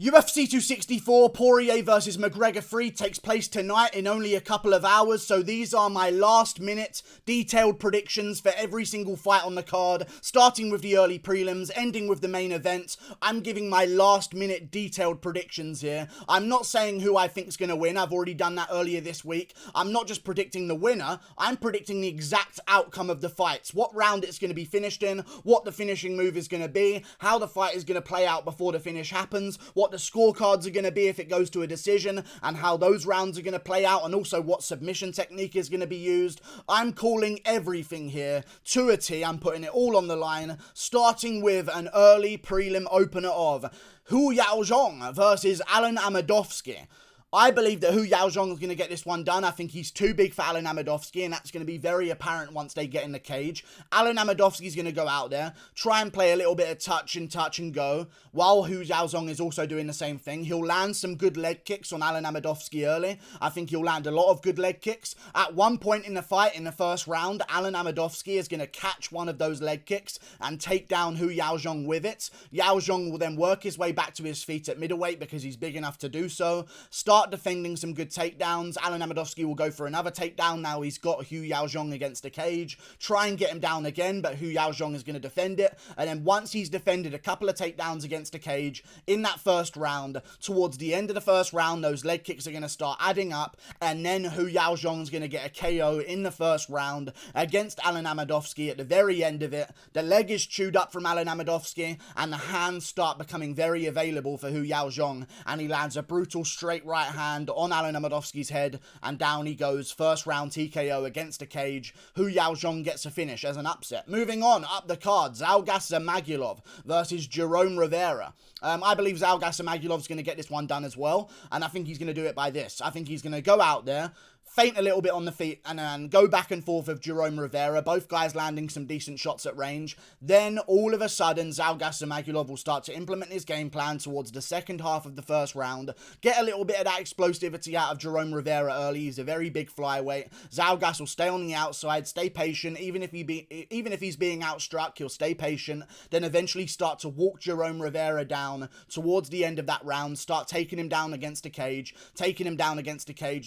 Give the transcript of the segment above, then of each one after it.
UFC 264 Poirier vs McGregor 3 takes place tonight in only a couple of hours, so these are my last minute detailed predictions for every single fight on the card, starting with the early prelims, ending with the main event. I'm giving my last minute detailed predictions here. I'm not saying who I think is going to win. I've already done that earlier this week. I'm not just predicting the winner, I'm predicting the exact outcome of the fights, what round it's going to be finished in, what the finishing move is going to be, how the fight is going to play out before the finish happens, what the scorecards are going to be if it goes to a decision, and how those rounds are going to play out, and also what submission technique is going to be used. I'm calling everything here to a T. I'm putting it all on the line, starting with an early prelim opener of Yaozong versus Alen Amedovski. I believe that Yaozong is going to get this one done. I think he's too big for Alen Amedovski, and that's going to be very apparent once they get in the cage. Alen Amedovski is going to go out there, try and play a little bit of touch and go, while Yaozong is also doing the same thing. He'll land some good leg kicks on Alen Amedovski early. I think he'll land a lot of good leg kicks. At one point in the fight, in the first round, Alen Amedovski is going to catch one of those leg kicks and take down Yaozong with it. Yaozong will then work his way back to his feet at middleweight because he's big enough to do so. Start defending some good takedowns. Alen Amedovski will go for another takedown. Now he's got Yaozong against the cage. Try and get him down again, but Yaozong is going to defend it. And then once he's defended a couple of takedowns against the cage in that first round, towards the end of the first round, those leg kicks are going to start adding up. And then Yaozong is going to get a KO in the first round against Alen Amedovski at the very end of it. The leg is chewed up from Alen Amedovski, and the hands start becoming very available for Yaozong. And he lands a brutal straight right hand on Alen Amedovski's head, and down he goes. First round TKO against the cage. Yaozong gets a finish as an upset. Moving on up the card, Zhumagulov versus Jerome Rivera. I believe Zhumagulov is going to get this one done as well, and I think he's going to do it by this. I think he's going to go out there, feint a little bit on the feet, and then go back and forth with Jerome Rivera, both guys landing some decent shots at range. Then, all of a sudden, Zhumagulov will start to implement his game plan towards the second half of the first round, get a little bit of that explosivity out of Jerome Rivera early. He's a very big flyweight. Zhalgas will stay on the outside, stay patient, even if he's being outstruck, he'll stay patient, then eventually start to walk Jerome Rivera down towards the end of that round, start taking him down against the cage,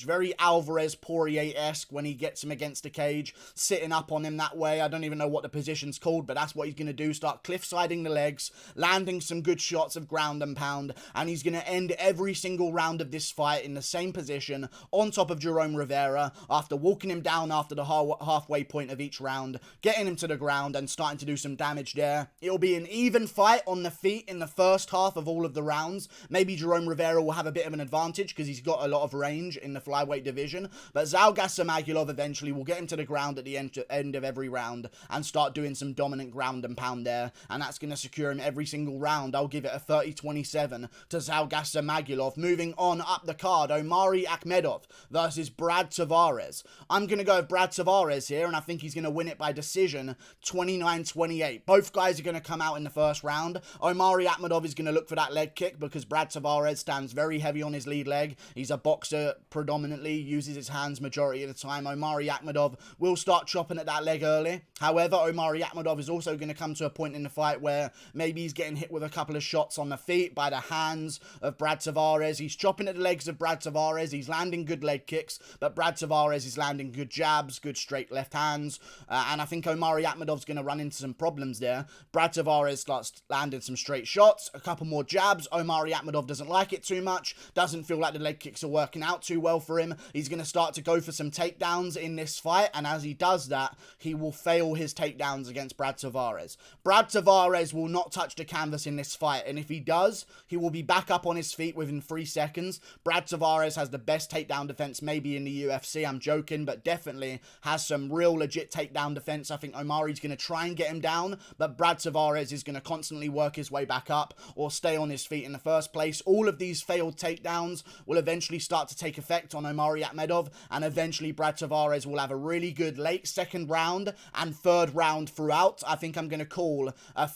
very Alvarez Poirier-esque when he gets him against the cage, sitting up on him that way. I don't even know what the position's called, but that's what he's going to do. Start cliff-siding the legs, landing some good shots of ground and pound, and he's going to end every single round of this fight in the same position, on top of Jerome Rivera, after walking him down after the halfway point of each round, getting him to the ground and starting to do some damage there. It'll be an even fight on the feet in the first half of all of the rounds. Maybe Jerome Rivera will have a bit of an advantage because he's got a lot of range in the flyweight division, but Zhumagulov eventually will get him to the ground at the end of every round and start doing some dominant ground and pound there, and that's going to secure him every single round. I'll give it a 30-27 to Zhumagulov. Moving on up the card, Omari Akhmedov versus Brad Tavares. I'm going to go with Brad Tavares here, and I think he's going to win it by decision, 29-28. Both guys are going to come out in the first round. Omari Akhmedov is going to look for that leg kick because Brad Tavares stands very heavy on his lead leg. He's a boxer predominantly, uses his hands majority of the time. Omari Akhmedov will start chopping at that leg early. However, Omari Akhmedov is also going to come to a point in the fight where maybe he's getting hit with a couple of shots on the feet by the hands of Brad Tavares. He's chopping at the legs of Brad Tavares. He's landing good leg kicks, but Brad Tavares is landing good jabs, good straight left hands, and I think Omari Akhmedov's going to run into some problems there. Brad Tavares starts landing some straight shots, a couple more jabs. Omari Akhmedov doesn't like it too much, doesn't feel like the leg kicks are working out too well for him. He's going to start to go for some takedowns in this fight, and as he does that, he will fail his takedowns against Brad Tavares. Brad Tavares will not touch the canvas in this fight, and if he does, he will be back up on his feet within 3 seconds. Brad Tavares has the best takedown defense maybe in the UFC. I'm joking, but definitely has some real legit takedown defense. I think Omari's going to try and get him down, but Brad Tavares is going to constantly work his way back up or stay on his feet in the first place. All of these failed takedowns will eventually start to take effect on Omari Akhmedov, and eventually Brad Tavares will have a really good late second round and third round throughout. I think I'm going to call a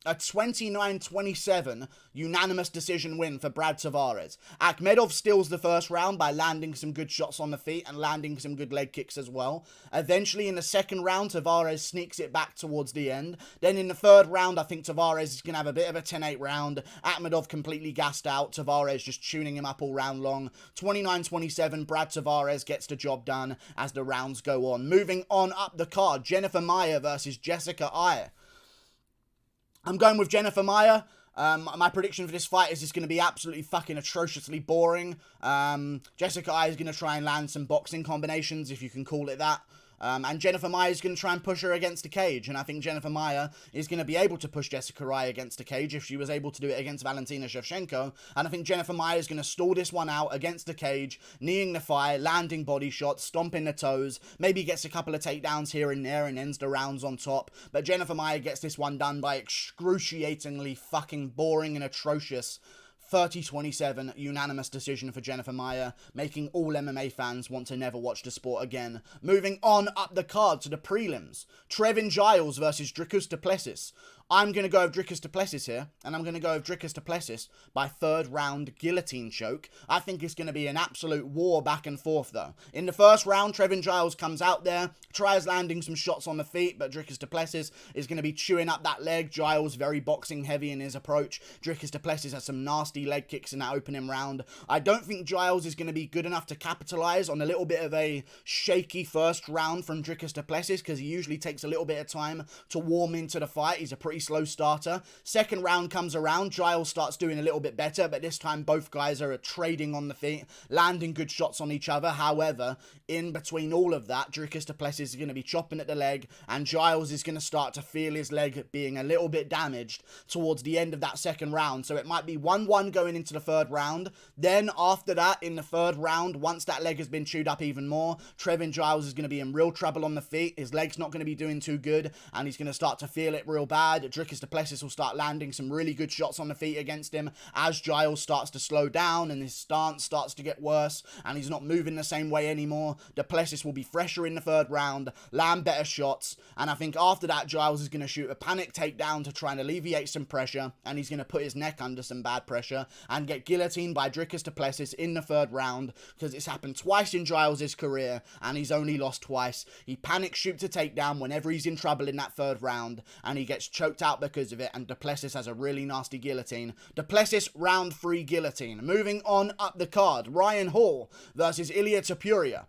a 29-27 unanimous decision win for Brad Tavares. Akhmedov steals the first round by landing some good shots on the feet and landing some good leg kicks as well. Eventually, in the second round, Tavares sneaks it back towards the end. Then in the third round, I think Tavares is going to have a bit of a 10-8 round. Akhmedov completely gassed out. Tavares just tuning him up all round long. 29-27, Brad Tavares gets the job done as the rounds go on. Moving on up the card, Jennifer Maia versus Jessica Eye. I'm going with Jennifer Maia. My prediction for this fight is it's going to be absolutely fucking atrociously boring. Jessica Eye is going to try and land some boxing combinations, if you can call it that. And Jennifer Maia is going to try and push her against the cage. And I think Jennifer Maia is going to be able to push Jessica Eye against the cage if she was able to do it against Valentina Shevchenko. And I think Jennifer Maia is going to stall this one out against the cage, kneeing the thigh, landing body shots, stomping the toes, maybe gets a couple of takedowns here and there and ends the rounds on top. But Jennifer Maia gets this one done by excruciatingly fucking boring and atrocious 30-27 unanimous decision for Jennifer Maia, making all MMA fans want to never watch the sport again. Moving on up the card to the prelims. Trevin Giles versus Dricus du Plessis. I'm going to go with Dricus du Plessis here, and I'm going to go with Dricus du Plessis by third round guillotine choke. I think it's going to be an absolute war back and forth though. In the first round, Trevin Giles comes out there, tries landing some shots on the feet, but Dricus du Plessis is going to be chewing up that leg. Giles very boxing heavy in his approach. Dricus du Plessis has some nasty leg kicks in that opening round. I don't think Giles is going to be good enough to capitalize on a little bit of a shaky first round from Dricus du Plessis, because he usually takes a little bit of time to warm into the fight. He's a pretty slow starter. Second round comes around, Giles starts doing a little bit better, but this time both guys are trading on the feet, landing good shots on each other. However, in between all of that, Dricus du Plessis is going to be chopping at the leg, and Giles is going to start to feel his leg being a little bit damaged towards the end of that second round. So it might be 1-1 going into the third round. Then after that, in the third round, once that leg has been chewed up even more, Trevin Giles is going to be in real trouble on the feet. His leg's not going to be doing too good, and he's going to start to feel it real bad. Dricus du Plessis will start landing some really good shots on the feet against him as Giles starts to slow down and his stance starts to get worse and he's not moving the same way anymore. Du Plessis will be fresher in the third round, land better shots, and I think after that Giles is going to shoot a panic takedown to try and alleviate some pressure, and he's going to put his neck under some bad pressure and get guillotined by Dricus du Plessis in the third round, because it's happened twice in Giles' career and he's only lost twice. He panic shoots a takedown whenever he's in trouble in that third round and he gets choked out because of it, and Du Plessis has a really nasty guillotine. Du Plessis round 3 guillotine. Moving on up the card, Ryan Hall versus Ilia Topuria.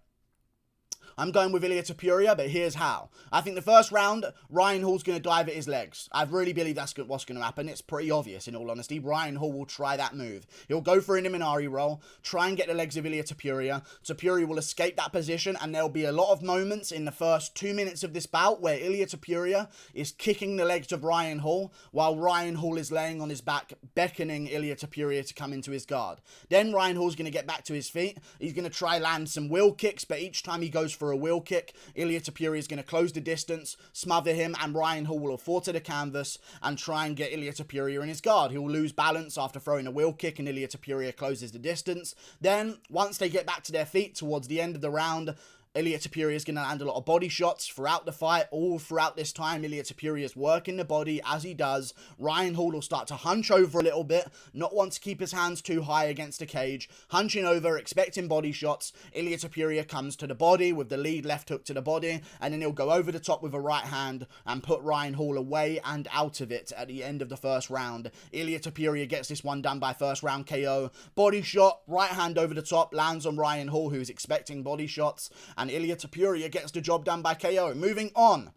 I'm going with Ilia Topuria, but here's how. I think the first round, Ryan Hall's going to dive at his legs. I really believe that's what's going to happen. It's pretty obvious, in all honesty. Ryan Hall will try that move. He'll go for an Imanari roll, try and get the legs of Ilia Topuria. Topuria will escape that position, and there'll be a lot of moments in the first 2 minutes of this bout where Ilia Topuria is kicking the legs of Ryan Hall, while Ryan Hall is laying on his back, beckoning Ilia Topuria to come into his guard. Then Ryan Hall's going to get back to his feet. He's going to try land some wheel kicks, but each time he goes for a wheel kick, Ilia Topuria is going to close the distance, smother him, and Ryan Hall will fall to the canvas and try and get Ilia Topuria in his guard. He will lose balance after throwing a wheel kick, and Ilia Topuria closes the distance. Then, once they get back to their feet towards the end of the round, Ilia Topuria is going to land a lot of body shots throughout the fight. All throughout this time, Ilia Topuria is working the body as he does. Ryan Hall will start to hunch over a little bit, not want to keep his hands too high against the cage. Hunching over, expecting body shots. Ilia Topuria comes to the body with the lead left hook to the body, and then he'll go over the top with a right hand and put Ryan Hall away and out of it at the end of the first round. Ilia Topuria gets this one done by first round KO. Body shot, right hand over the top, lands on Ryan Hall, who's expecting body shots, and Ilia Topuria gets the job done by KO. Moving on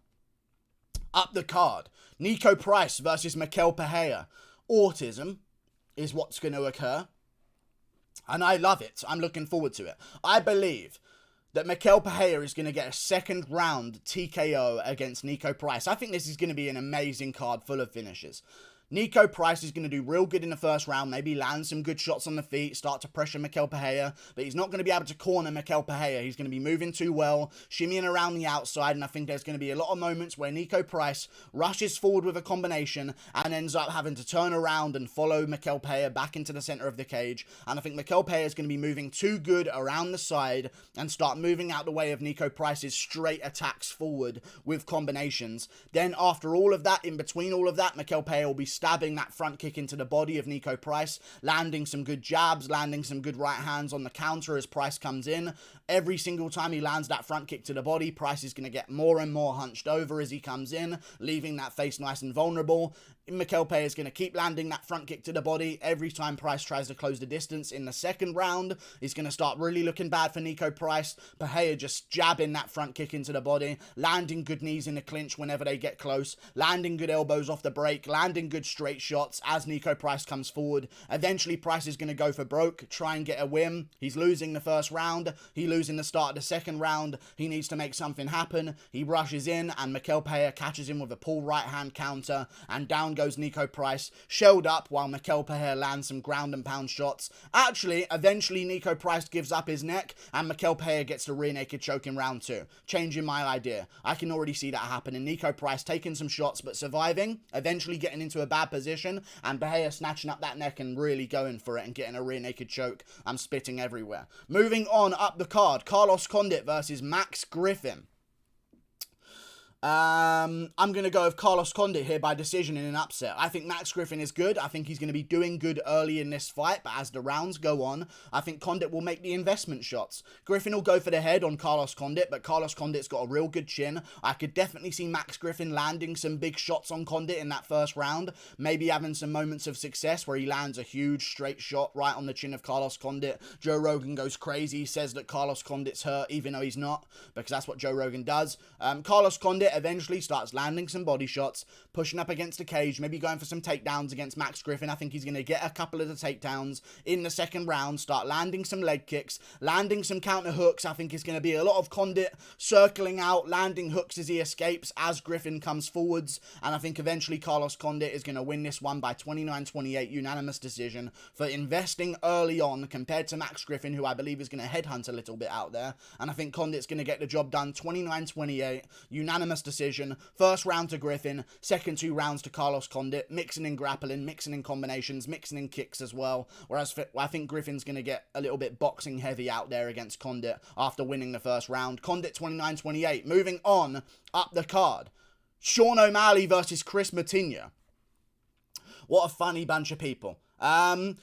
up the card, Niko Price versus Michel Perreira. Autism is what's going to occur, and I love it. I'm looking forward to it. I believe that Michel Perreira is going to get a second round TKO against Niko Price. I think this is going to be an amazing card full of finishes. Niko Price is going to do real good in the first round, maybe land some good shots on the feet, start to pressure Michel Perreira, but he's not going to be able to corner Michel Perreira. He's going to be moving too well, shimmying around the outside, and I think there's going to be a lot of moments where Niko Price rushes forward with a combination and ends up having to turn around and follow Michel Perreira back into the center of the cage, and I think Michel Perreira is going to be moving too good around the side and start moving out the way of Niko Price's straight attacks forward with combinations. Then after all of that, in between all of that, Michel Perreira will be stabbing that front kick into the body of Niko Price, landing some good jabs, landing some good right hands on the counter as Price comes in. Every single time he lands that front kick to the body, Price is going to get more and more hunched over as he comes in, leaving that face nice and vulnerable. Michel Perreira is going to keep landing that front kick to the body. Every time Price tries to close the distance in the second round, he's going to start really looking bad for Niko Price. Perreira just jabbing that front kick into the body, landing good knees in the clinch whenever they get close, landing good elbows off the break, landing good straight shots as Niko Price comes forward. Eventually, Price is going to go for broke, try and get a win. He's losing the first round. He's losing the start of the second round. He needs to make something happen. He rushes in, and Michel Perreira catches him with a pull right hand counter, and down goes Niko Price, shelled up while Michel Perreira lands some ground and pound shots. Actually, eventually Niko Price gives up his neck, and Michel Perreira gets the rear naked choke in round 2. Changing my idea. I can already see that happening. Niko Price taking some shots, but surviving, eventually getting into a bad position, and Perreira snatching up that neck and really going for it and getting a rear naked choke. I'm spitting everywhere. Moving on up the card, Carlos Condit versus Max Griffin. I'm going to go with Carlos Condit here by decision in an upset. I think Max Griffin is good. I think he's going to be doing good early in this fight, but as the rounds go on, I think Condit will make the investment shots. Griffin will go for the head on Carlos Condit, but Carlos Condit's got a real good chin. I could definitely see Max Griffin landing some big shots on Condit in that first round, maybe having some moments of success where he lands a huge straight shot right on the chin of Carlos Condit. Joe Rogan goes crazy, says that Carlos Condit's hurt, even though he's not, because that's what Joe Rogan does. Carlos Condit eventually starts landing some body shots, pushing up against the cage, maybe going for some takedowns against Max Griffin. I think he's going to get a couple of the takedowns in the second round, start landing some leg kicks, landing some counter hooks. I think it's going to be a lot of Condit circling out, landing hooks as he escapes as Griffin comes forwards, and I think eventually Carlos Condit is going to win this one by 29-28 unanimous decision for investing early on compared to Max Griffin, who I believe is going to headhunt a little bit out there, and I think Condit's going to get the job done 29-28 unanimous decision. First round to Griffin, second 2 rounds to Carlos Condit, mixing in grappling, mixing in combinations, mixing in kicks as well, whereas I think Griffin's going to get a little bit boxing heavy out there against Condit after winning the first round. Condit 29-28. Moving on up the card, Sean O'Malley versus Kris Moutinho. What a funny bunch of people. Sean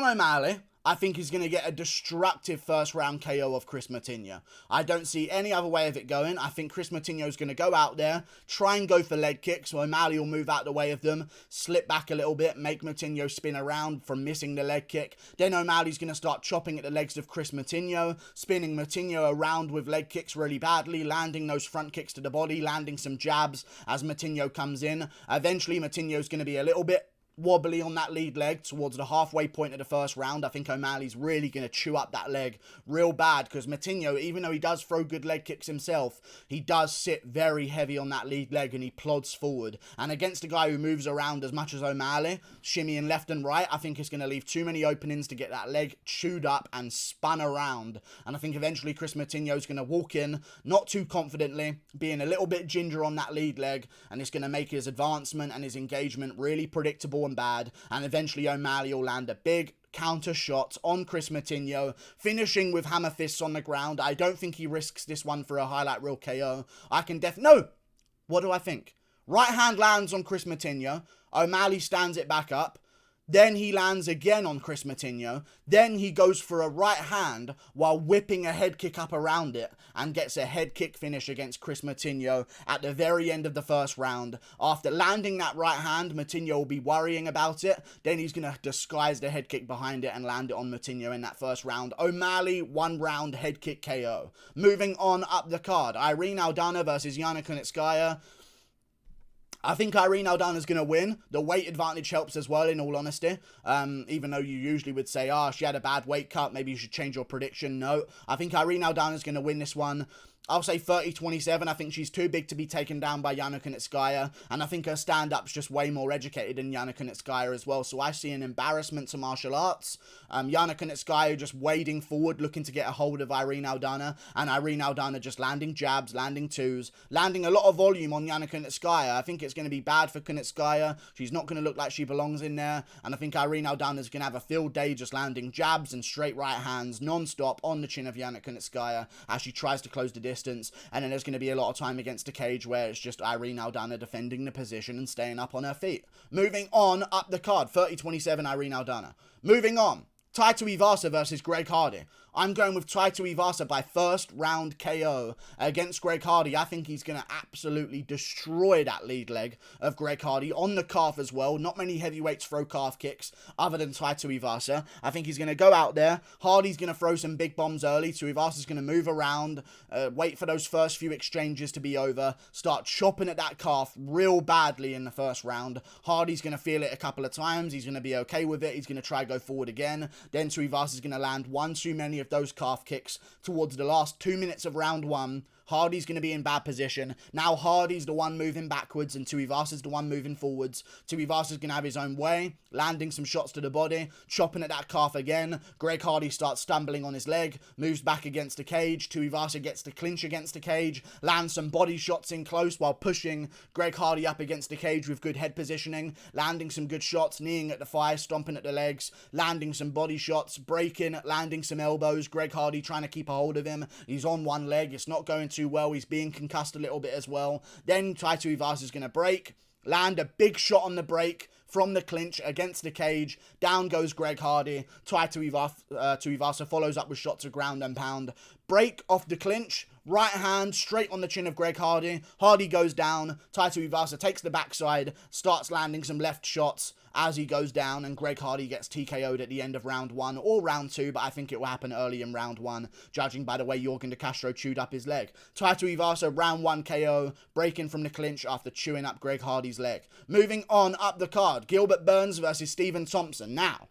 O'Malley, I think he's going to get a destructive first round KO of Kris Moutinho. I don't see any other way of it going. I think Kris Moutinho is going to go out there, try and go for leg kicks, so O'Malley will move out the way of them, slip back a little bit, make Moutinho spin around from missing the leg kick. Then O'Malley's going to start chopping at the legs of Kris Moutinho, spinning Moutinho around with leg kicks really badly, landing those front kicks to the body, landing some jabs as Moutinho comes in. Eventually, Moutinho's going to be a little bit wobbly on that lead leg towards the halfway point of the first round. I think O'Malley's really going to chew up that leg real bad, because Moutinho, even though he does throw good leg kicks himself, he does sit very heavy on that lead leg and he plods forward. And against a guy who moves around as much as O'Malley, shimmying left and right, I think it's going to leave too many openings to get that leg chewed up and spun around. And I think eventually Kris Moutinho's going to walk in, not too confidently, being a little bit ginger on that lead leg, and it's going to make his advancement and his engagement really predictable and bad, and eventually O'Malley will land a big counter shot on Kris Moutinho, finishing with hammer fists on the ground. I don't think he risks this one for a highlight reel KO. No! What do I think? Right hand lands on Kris Moutinho. O'Malley stands it back up. Then he lands again on Kris Moutinho. Then he goes for a right hand while whipping a head kick up around it and gets a head kick finish against Kris Moutinho at the very end of the first round. After landing that right hand, Moutinho will be worrying about it. Then he's going to disguise the head kick behind it and land it on Moutinho in that first round. O'Malley, 1 round head kick KO. Moving on up the card, Irene Aldana versus Yana Kunitskaya. I think Irene Aldana is going to win. The weight advantage helps as well, in all honesty. Even though you usually would say, she had a bad weight cut, maybe you should change your prediction. No, I think Irene Aldana is going to win this one. I'll say 30-27. I think she's too big to be taken down by Yana Kunitskaya, and I think her stand-up's just way more educated than Yana Kunitskaya as well, so I see an embarrassment to martial arts. Yana Kunitskaya just wading forward, looking to get a hold of Irene Aldana, and Irene Aldana just landing jabs, landing twos, landing a lot of volume on Yana Kunitskaya. I think it's going to be bad for Kunitskaya. She's not going to look like she belongs in there, and I think Irene Aldana's going to have a field day just landing jabs and straight right hands non-stop on the chin of Yana Kunitskaya as she tries to close the distance. And then there's going to be a lot of time against the cage where it's just Irene Aldana defending the position and staying up on her feet. Moving on up the card, 30-27 Irene Aldana. Moving on, Tai Tuivasa versus Greg Hardy. I'm going with Tai Tuivasa by first round KO against Greg Hardy. I think he's going to absolutely destroy that lead leg of Greg Hardy on the calf as well. Not many heavyweights throw calf kicks other than Tai Tuivasa. I think he's going to go out there. Hardy's going to throw some big bombs early. Tuivasa's going to move around, wait for those first few exchanges to be over, start chopping at that calf real badly in the first round. Hardy's going to feel it a couple of times. He's going to be okay with it. He's going to try go forward again. Then Tuivasa's going to land one too many of those calf kicks towards the last 2 minutes of round one. Hardy's going to be in bad position. Now Hardy's the one moving backwards and Tuivasa's the one moving forwards. Tuivasa's going to have his own way, landing some shots to the body, chopping at that calf again. Greg Hardy starts stumbling on his leg, moves back against the cage. Tuivasa gets to clinch against the cage, lands some body shots in close while pushing Greg Hardy up against the cage with good head positioning, landing some good shots, kneeing at the thigh, stomping at the legs, landing some body shots, breaking, landing some elbows. Greg Hardy trying to keep a hold of him. He's on one leg. It's not going too well. He's being concussed a little bit as well. Then Tai Tuivasa is going to break, land a big shot on the break from the clinch against the cage. Down goes Greg Hardy. Tai Tuivasa follows up with shots of ground and pound. Break off the clinch. Right hand straight on the chin of Greg Hardy. Hardy goes down. Tai Tuivasa takes the backside, starts landing some left shots as he goes down, and Greg Hardy gets TKO'd at the end of round one or round two, but I think it will happen early in round one, judging by the way Yorgan De Castro chewed up his leg. Tai Tuivasa, round one KO, breaking from the clinch after chewing up Greg Hardy's leg. Moving on up the card, Gilbert Burns versus Stephen Thompson. Now,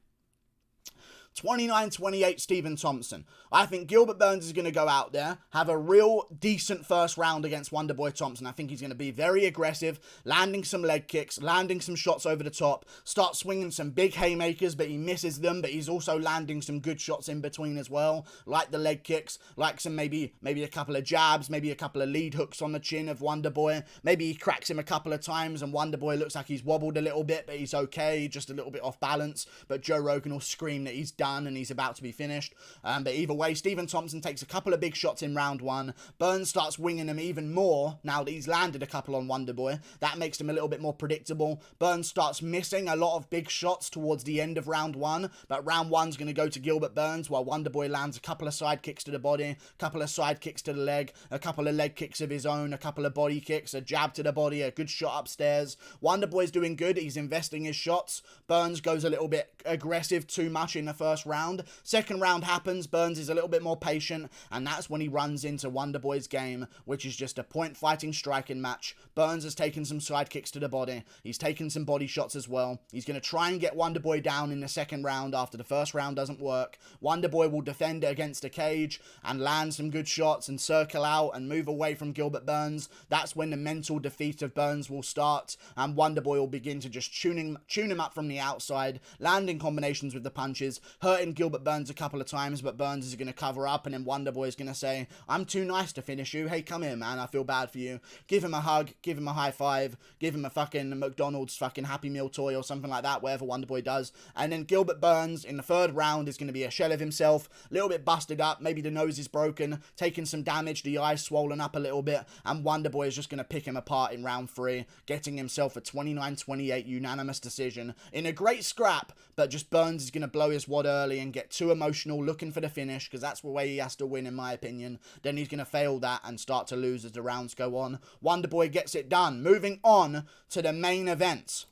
29-28 Stephen Thompson. I think Gilbert Burns is going to go out there, have a real decent first round against Wonderboy Thompson. I think he's going to be very aggressive, landing some leg kicks, landing some shots over the top, start swinging some big haymakers, but he misses them, but he's also landing some good shots in between as well, like the leg kicks, like some maybe a couple of jabs, maybe a couple of lead hooks on the chin of Wonderboy. Maybe he cracks him a couple of times and Wonderboy looks like he's wobbled a little bit, but he's okay, just a little bit off balance, but Joe Rogan will scream that he's done and he's about to be finished. But either way, Stephen Thompson takes a couple of big shots in round one. Burns starts winging him even more now that he's landed a couple on Wonderboy. That makes him a little bit more predictable. Burns starts missing a lot of big shots towards the end of round one, but round one's going to go to Gilbert Burns while Wonderboy lands a couple of side kicks to the body, a couple of side kicks to the leg, a couple of leg kicks of his own, a couple of body kicks, a jab to the body, a good shot upstairs. Wonderboy's doing good. He's investing his shots. Burns goes a little bit aggressive too much in the first round. Second round happens, Burns is a little bit more patient, and that's when he runs into Wonderboy's game, which is just a point fighting striking match. Burns has taken some side kicks to the body. He's taken some body shots as well. He's going to try and get Wonderboy down in the second round after the first round doesn't work. Wonderboy will defend against a cage and land some good shots and circle out and move away from Gilbert Burns. That's when the mental defeat of Burns will start, and Wonderboy will begin to just tune him up from the outside, landing combinations with the punches, hurting Gilbert Burns a couple of times, but Burns is going to cover up, and then Wonderboy is going to say, I'm too nice to finish you. Hey, come here, man. I feel bad for you. Give him a hug, give him a high five, give him a fucking McDonald's fucking Happy Meal toy or something like that, whatever Wonderboy does. And then Gilbert Burns in the third round is going to be a shell of himself, a little bit busted up, maybe the nose is broken, taking some damage, the eye's swollen up a little bit, and Wonderboy is just going to pick him apart in round three, getting himself a 29-28 unanimous decision in a great scrap, but just Burns is going to blow his wad early and get too emotional looking for the finish, because that's the way he has to win in my opinion. Then he's going to fail that and start to lose as the rounds go on. Wonderboy gets it done. Moving on to the main event.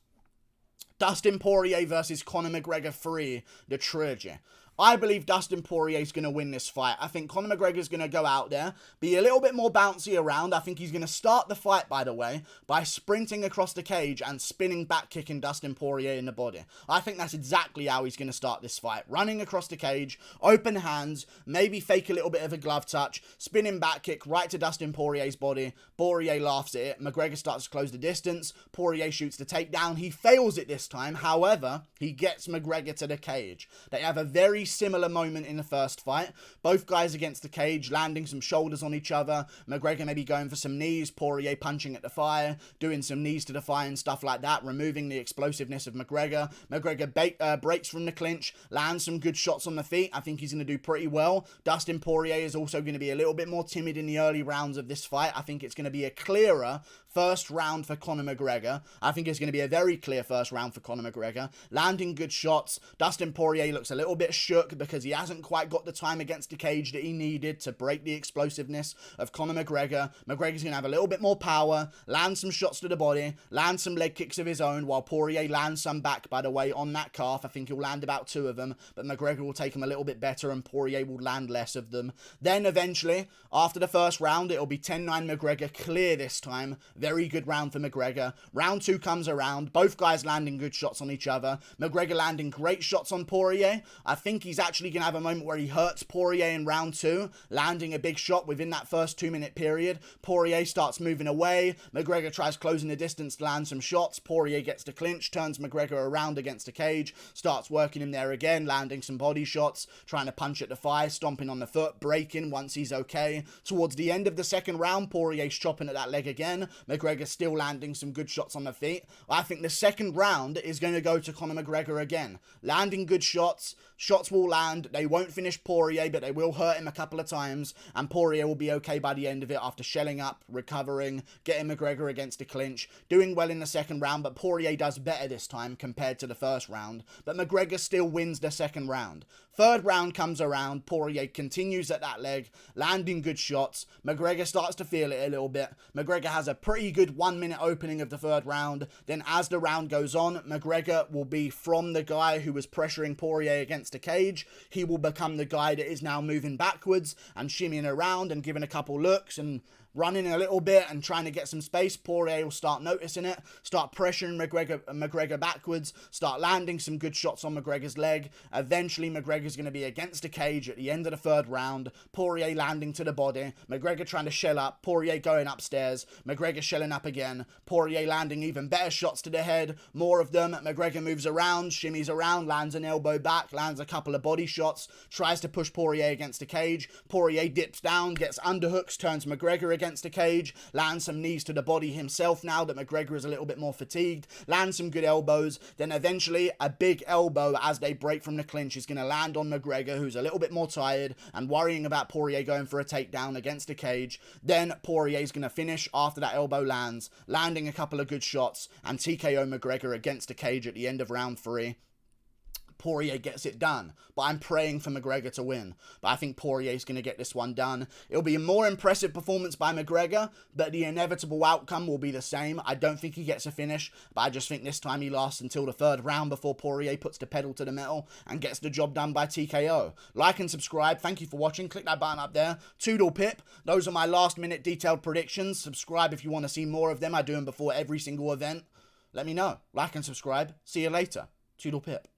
Dustin Poirier versus Conor McGregor 3, the trilogy. I believe Dustin Poirier is going to win this fight. I think Conor McGregor is going to go out there, be a little bit more bouncy around. I think he's going to start the fight, by the way, by sprinting across the cage and spinning back kicking Dustin Poirier in the body. I think that's exactly how he's going to start this fight. Running across the cage, open hands, maybe fake a little bit of a glove touch, spinning back kick right to Dustin Poirier's body. Poirier laughs at it. McGregor starts to close the distance. Poirier shoots the takedown. He fails it this time. However, he gets McGregor to the cage. They have a very similar moment in the first fight. Both guys against the cage, landing some shoulders on each other. McGregor maybe going for some knees. Poirier punching at the fire, doing some knees to the fire and stuff like that, removing the explosiveness of McGregor. McGregor breaks from the clinch, lands some good shots on the feet. I think he's going to do pretty well. Dustin Poirier is also going to be a little bit more timid in the early rounds of this fight. I think it's going to be a clearer first round for Conor McGregor. I think it's going to be a very clear first round for Conor McGregor. Landing good shots. Dustin Poirier looks a little bit shook because he hasn't quite got the time against the cage that he needed to break the explosiveness of Conor McGregor. McGregor's going to have a little bit more power, land some shots to the body, land some leg kicks of his own, while Poirier lands some back, by the way, on that calf. I think he'll land about 2 of them, but McGregor will take him a little bit better and Poirier will land less of them. Then eventually, after the first round, it'll be 10-9 McGregor, clear this time. Very good round for McGregor. Round 2 comes around, both guys landing good shots on each other. McGregor landing great shots on Poirier. I think he's actually going to have a moment where he hurts Poirier in round 2, landing a big shot within that first 2-minute period. Poirier starts moving away. McGregor tries closing the distance to land some shots. Poirier gets to clinch, turns McGregor around against the cage, starts working him there again, landing some body shots, trying to punch at the thigh, stomping on the foot, breaking once he's okay. Towards the end of the second round, Poirier's chopping at that leg again. McGregor still landing some good shots on the feet. I think the second round is going to go to Conor McGregor again. Landing good shots. Shots will land. They won't finish Poirier, but they will hurt him a couple of times. And Poirier will be okay by the end of it after shelling up, recovering, getting McGregor against a clinch. Doing well in the second round, but Poirier does better this time compared to the first round. But McGregor still wins the second round. Third round comes around. Poirier continues at that leg, landing good shots. McGregor starts to feel it a little bit. McGregor has a pretty good 1-minute opening of the third round. Then as the round goes on, McGregor will be from the guy who was pressuring Poirier against the cage. He will become the guy that is now moving backwards and shimmying around and giving a couple looks and running a little bit and trying to get some space. Poirier will start noticing it, start pressuring McGregor backwards, start landing some good shots on McGregor's leg. Eventually, McGregor's going to be against the cage at the end of the third round. Poirier landing to the body. McGregor trying to shell up. Poirier going upstairs. McGregor shelling up again. Poirier landing even better shots to the head. More of them. McGregor moves around, shimmies around, lands an elbow back, lands a couple of body shots, tries to push Poirier against the cage. Poirier dips down, gets underhooks, turns McGregor against the cage, lands some knees to the body himself now that McGregor is a little bit more fatigued, lands some good elbows. Then eventually a big elbow as they break from the clinch is going to land on McGregor, who's a little bit more tired and worrying about Poirier going for a takedown against the cage. Then Poirier's going to finish after that elbow lands, landing a couple of good shots and TKO McGregor against the cage at the end of round 3. Poirier gets it done, but I'm praying for McGregor to win. But I think Poirier's going to get this one done. It'll be a more impressive performance by McGregor, but the inevitable outcome will be the same. I don't think he gets a finish, but I just think this time he lasts until the third round before Poirier puts the pedal to the metal and gets the job done by TKO. Like and subscribe. Thank you for watching. Click that button up there. Toodle pip. Those are my last minute detailed predictions. Subscribe if you want to see more of them. I do them before every single event. Let me know. Like and subscribe. See you later. Toodle pip.